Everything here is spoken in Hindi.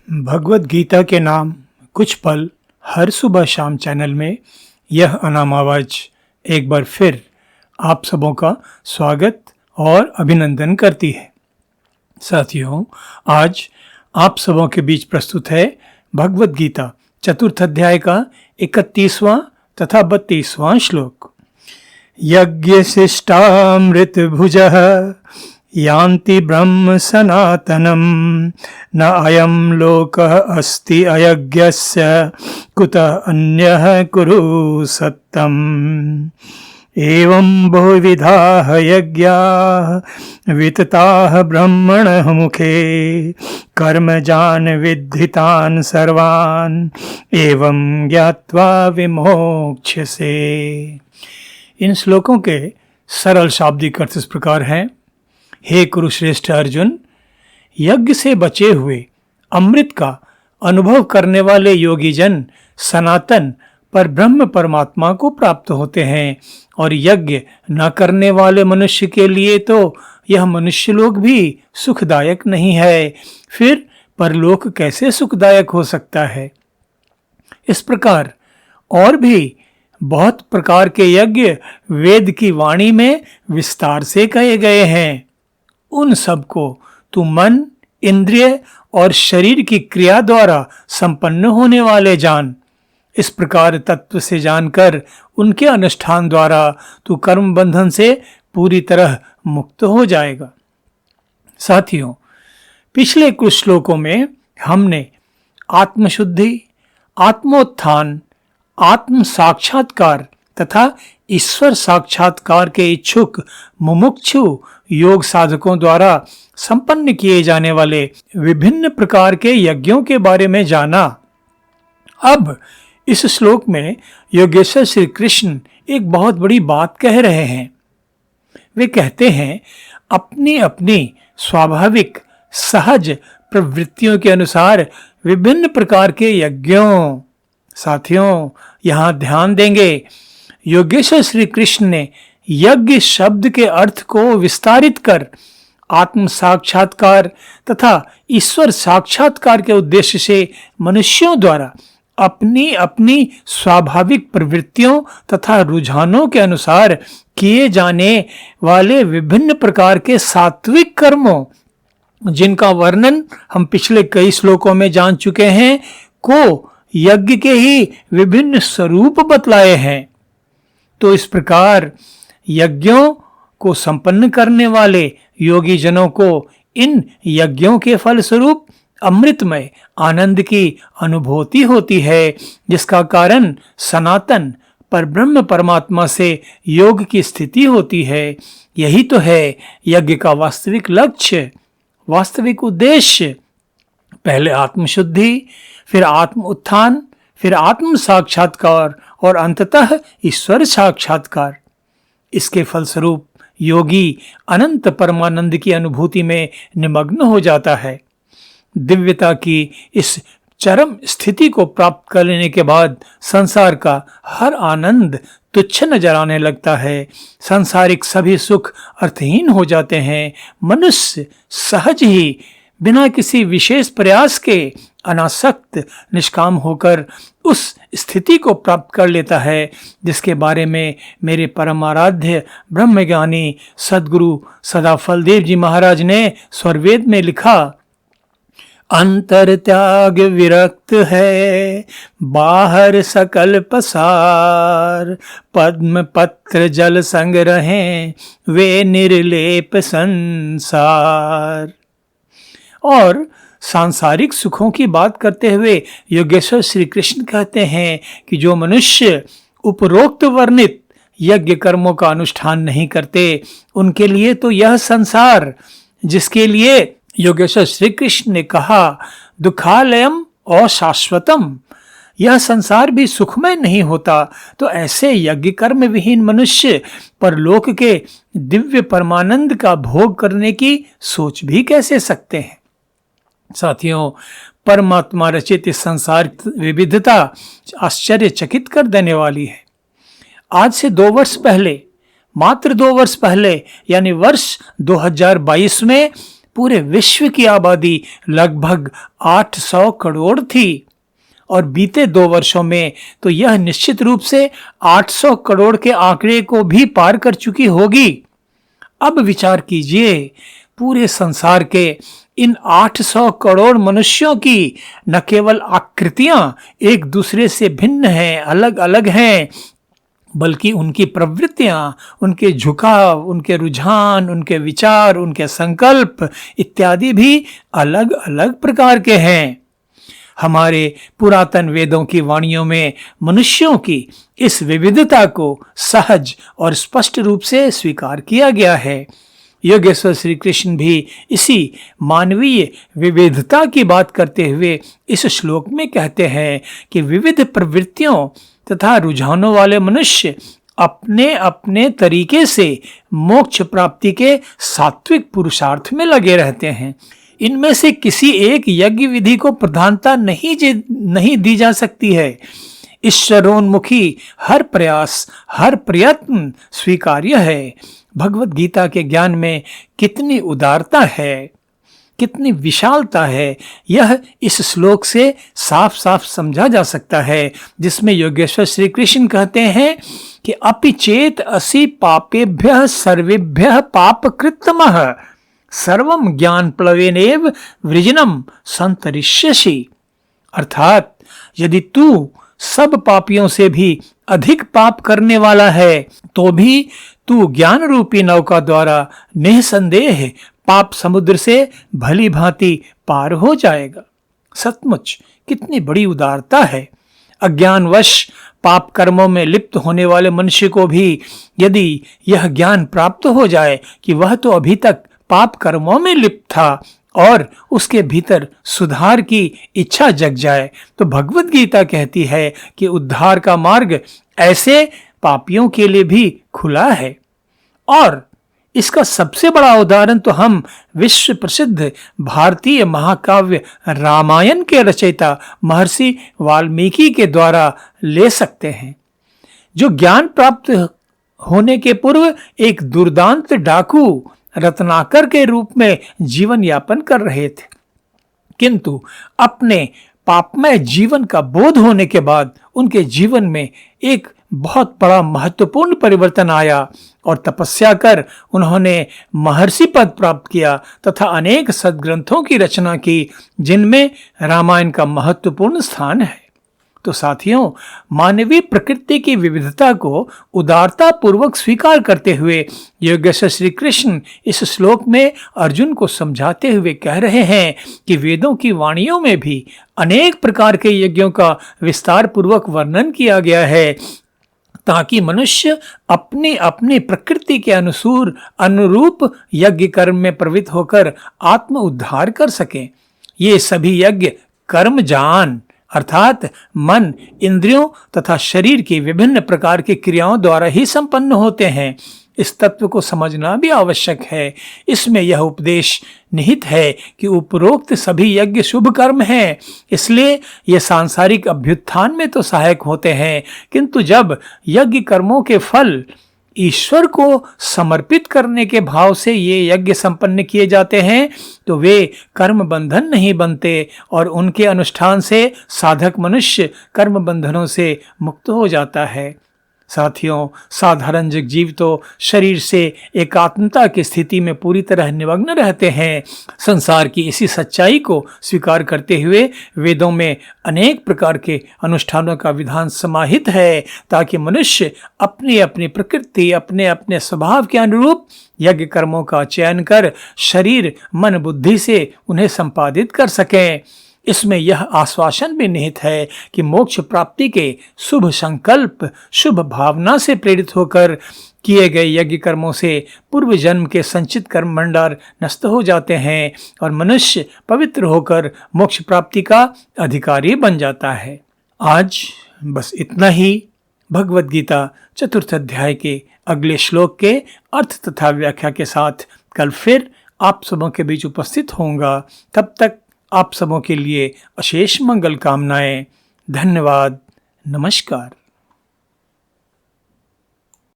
भगवत गीता के नाम कुछ पल हर सुबह शाम चैनल में यह अनाम आवाज एक बार फिर आप सबों का स्वागत और अभिनंदन करती है। साथियों, आज आप सबों के बीच प्रस्तुत है भगवत गीता चतुर्थ अध्याय का 31वां तथा 32वां श्लोक। यज्ञ शिष्टामृत भुजः यान्ति ब्रह्म सनातनम न अयं लोकः अस्ति अयज्ञस्य कुतः अन्यः कुरु सत्तम। एवं बहुविधाः यज्ञाः वितताः ब्रह्मणः मुखे कर्मजान् विद्धितान् सर्वान् एवं ज्ञात्वा विमोक्ष्यसे। इन श्लोकों के सरल शाब्दिक अर्थ इस प्रकार हैं। हे कुरुश्रेष्ठ अर्जुन, यज्ञ से बचे हुए अमृत का अनुभव करने वाले योगी जन सनातन पर ब्रह्म परमात्मा को प्राप्त होते हैं, और यज्ञ न करने वाले मनुष्य के लिए तो यह मनुष्य लोक भी सुखदायक नहीं है, फिर परलोक कैसे सुखदायक हो सकता है। इस प्रकार और भी बहुत प्रकार के यज्ञ वेद की वाणी में विस्तार से कहे गए हैं। उन सब को तू मन, इंद्रिय और शरीर की क्रिया द्वारा संपन्न होने वाले जान। इस प्रकार तत्व से जानकर उनके अनुष्ठान द्वारा तू कर्म बंधन से पूरी तरह मुक्त हो जाएगा। साथियों, पिछले कुछ श्लोकों में हमने आत्मशुद्धि, आत्मोत्थान, आत्म साक्षात्कार तथा ईश्वर साक्षात्कार के इच्छुक मुमुक्षु योग साधकों द्वारा संपन्न किए जाने वाले विभिन्न प्रकार के यज्ञों के बारे में जाना। अब इस श्लोक में योगेश्वर श्री कृष्ण एक बहुत बड़ी बात कह रहे हैं। वे कहते हैं, अपनी अपनी स्वाभाविक सहज प्रवृत्तियों के अनुसार विभिन्न प्रकार के यज्ञों। साथियों, यहां ध्यान देंगे, योगेश्वर श्री कृष्ण ने यज्ञ शब्द के अर्थ को विस्तारित कर आत्म साक्षात्कार तथा ईश्वर साक्षात्कार के उद्देश्य से मनुष्यों द्वारा अपनी अपनी स्वाभाविक प्रवृत्तियों तथा रुझानों के अनुसार किए जाने वाले विभिन्न प्रकार के सात्विक कर्मों, जिनका वर्णन हम पिछले कई श्लोकों में जान चुके हैं, को यज्ञ के ही विभिन्न स्वरूप बतलाए हैं। तो इस प्रकार यज्ञों को संपन्न करने वाले योगी जनों को इन यज्ञों के फल स्वरूप अमृतमय आनंद की अनुभूति होती है, जिसका कारण सनातन पर ब्रह्म परमात्मा से योग की स्थिति होती है। यही तो है यज्ञ का वास्तविक लक्ष्य, वास्तविक उद्देश्य। पहले आत्मशुद्धि, फिर आत्म उत्थान, फिर आत्म साक्षात्कार और अंततः ईश्वर साक्षात्कार। इसके फलस्वरूप योगी अनंत परमानंद की अनुभूति में निमग्न हो जाता है। दिव्यता की इस चरम स्थिति को प्राप्त कर लेने के बाद संसार का हर आनंद तुच्छ नजर आने लगता है। सांसारिक सभी सुख अर्थहीन हो जाते हैं। मनुष्य सहज ही बिना किसी विशेष प्रयास के अनासक्त निष्काम होकर उस स्थिति को प्राप्त कर लेता है, जिसके बारे में मेरे परम आराध्य ब्रह्मज्ञानी सद्गुरु सदा फलदेव जी महाराज ने स्वरवेद में लिखा, अंतर त्याग विरक्त है बाहर सकल पसार, पद्म पत्र जल संग रहें वे निर्लेप संसार। और सांसारिक सुखों की बात करते हुए योगेश्वर श्री कृष्ण कहते हैं कि जो मनुष्य उपरोक्त वर्णित यज्ञ कर्मों का अनुष्ठान नहीं करते, उनके लिए तो यह संसार, जिसके लिए योगेश्वर श्री कृष्ण ने कहा दुखालयम अशाश्वतम, यह संसार भी सुखमय नहीं होता, तो ऐसे यज्ञ कर्म विहीन मनुष्य परलोक के दिव्य परमानंद का भोग करने की सोच भी कैसे सकते हैं। साथियों, परमात्मा रचित इस संसार विविधता आश्चर्यचकित कर देने वाली है। आज से 2 वर्ष पहले, मात्र 2 वर्ष पहले, यानी वर्ष 2022 में पूरे विश्व की आबादी लगभग 800 करोड़ थी और बीते 2 वर्षों में तो यह निश्चित रूप से 800 करोड़ के आंकड़े को भी पार कर चुकी होगी। अब विचार कीजिए, पूरे संसार के इन 800 करोड़ मनुष्यों की न केवल आकृतियां एक दूसरे से भिन्न हैं, अलग अलग हैं, बल्कि उनकी प्रवृत्तियां, उनके झुकाव, उनके रुझान, उनके विचार, उनके संकल्प इत्यादि भी अलग अलग प्रकार के हैं। हमारे पुरातन वेदों की वाणियों में मनुष्यों की इस विविधता को सहज और स्पष्ट रूप से स्वीकार किया गया है। योगेश्वर श्री कृष्ण भी इसी मानवीय विविधता की बात करते हुए इस श्लोक में कहते हैं कि विविध प्रवृत्तियों तथा रुझानों वाले मनुष्य अपने अपने तरीके से मोक्ष प्राप्ति के सात्विक पुरुषार्थ में लगे रहते हैं। इनमें से किसी एक यज्ञ विधि को प्रधानता नहीं दी जा सकती है। ईश्वरोन्मुखी हर प्रयास, हर प्रयत्न स्वीकार्य है। भगवत गीता के ज्ञान में कितनी उदारता है, कितनी विशालता है, यह इस श्लोक से साफ साफ समझा जा सकता है, जिसमें योगेश्वर श्री कृष्ण कहते हैं कि अपि चेत असि पापेभ्यः सर्वेभ्यः पापकृत्तमः सर्वं ज्ञान प्लवेनेव वृजनम संतरिष्यसि। अर्थात यदि तू सब पापियों से भी अधिक पाप करने वाला है तो भी तू ज्ञान रूपी नौका द्वारा निसंदेह पाप समुद्र से भली भांति पार हो जाएगा। सचमुच कितनी बड़ी उदारता है। अज्ञानवश पाप कर्मों में लिप्त होने वाले मनुष्य को भी यदि यह ज्ञान प्राप्त हो जाए कि वह तो अभी तक पाप कर्मों में लिप्त था और उसके भीतर सुधार की इच्छा जग जाए, तो भगवत गीता कहती है कि उद्धार का मार्ग ऐसे पापियों के लिए भी खुला है। और इसका सबसे बड़ा उदाहरण तो हम विश्व प्रसिद्ध भारतीय महाकाव्य रामायण के रचयिता महर्षि वाल्मीकि के द्वारा ले सकते हैं, जो ज्ञान प्राप्त होने के पूर्व एक दुर्दांत डाकू रत्नाकर के रूप में जीवन यापन कर रहे थे, किंतु अपने पापमय जीवन का बोध होने के बाद उनके जीवन में एक बहुत बड़ा महत्वपूर्ण परिवर्तन आया और तपस्या कर उन्होंने महर्षि पद प्राप्त किया तथा अनेक सद्ग्रंथों की रचना की, जिनमें रामायण का महत्वपूर्ण स्थान है। तो साथियों, मानवीय प्रकृति की विविधता को उदारता पूर्वक स्वीकार करते हुए योगेश्वर श्री कृष्ण इस श्लोक में अर्जुन को समझाते हुए कह रहे हैं कि वेदों की वाणियों में भी अनेक प्रकार के यज्ञों का विस्तार पूर्वक वर्णन किया गया है, ताकि मनुष्य अपनी अपनी प्रकृति के अनुरूप यज्ञ कर्म में प्रवृत्त होकर आत्म उद्धार कर सके। ये सभी यज्ञ कर्मजान अर्थात मन, इंद्रियों तथा शरीर की विभिन्न प्रकार की क्रियाओं द्वारा ही संपन्न होते हैं। इस तत्व को समझना भी आवश्यक है। इसमें यह उपदेश निहित है कि उपरोक्त सभी यज्ञ शुभ कर्म हैं, इसलिए ये सांसारिक अभ्युत्थान में तो सहायक होते हैं, किंतु जब यज्ञ कर्मों के फल ईश्वर को समर्पित करने के भाव से ये यज्ञ संपन्न किए जाते हैं तो वे कर्म बंधन नहीं बनते और उनके अनुष्ठान से साधक मनुष्य कर्म बंधनों से मुक्त हो जाता है। साथियों, साधारण जीव तो शरीर से एकात्मता की स्थिति में पूरी तरह निमग्न रहते हैं। संसार की इसी सच्चाई को स्वीकार करते हुए वेदों में अनेक प्रकार के अनुष्ठानों का विधान समाहित है, ताकि मनुष्य अपनी अपनी प्रकृति, अपने अपने स्वभाव के अनुरूप यज्ञ कर्मों का चयन कर शरीर, मन, बुद्धि से उन्हें संपादित कर सकें। इसमें यह आश्वासन भी निहित है कि मोक्ष प्राप्ति के शुभ संकल्प, शुभ भावना से प्रेरित होकर किए गए यज्ञ कर्मों से पूर्व जन्म के संचित कर्म भंडार नष्ट हो जाते हैं और मनुष्य पवित्र होकर मोक्ष प्राप्ति का अधिकारी बन जाता है। आज बस इतना ही। भगवत गीता चतुर्थ अध्याय के अगले श्लोक के अर्थ तथा व्याख्या के साथ कल फिर आप सबों के बीच उपस्थित होऊंगा। तब तक आप सबों के लिए अशेष मंगल कामनाएं। धन्यवाद। नमस्कार।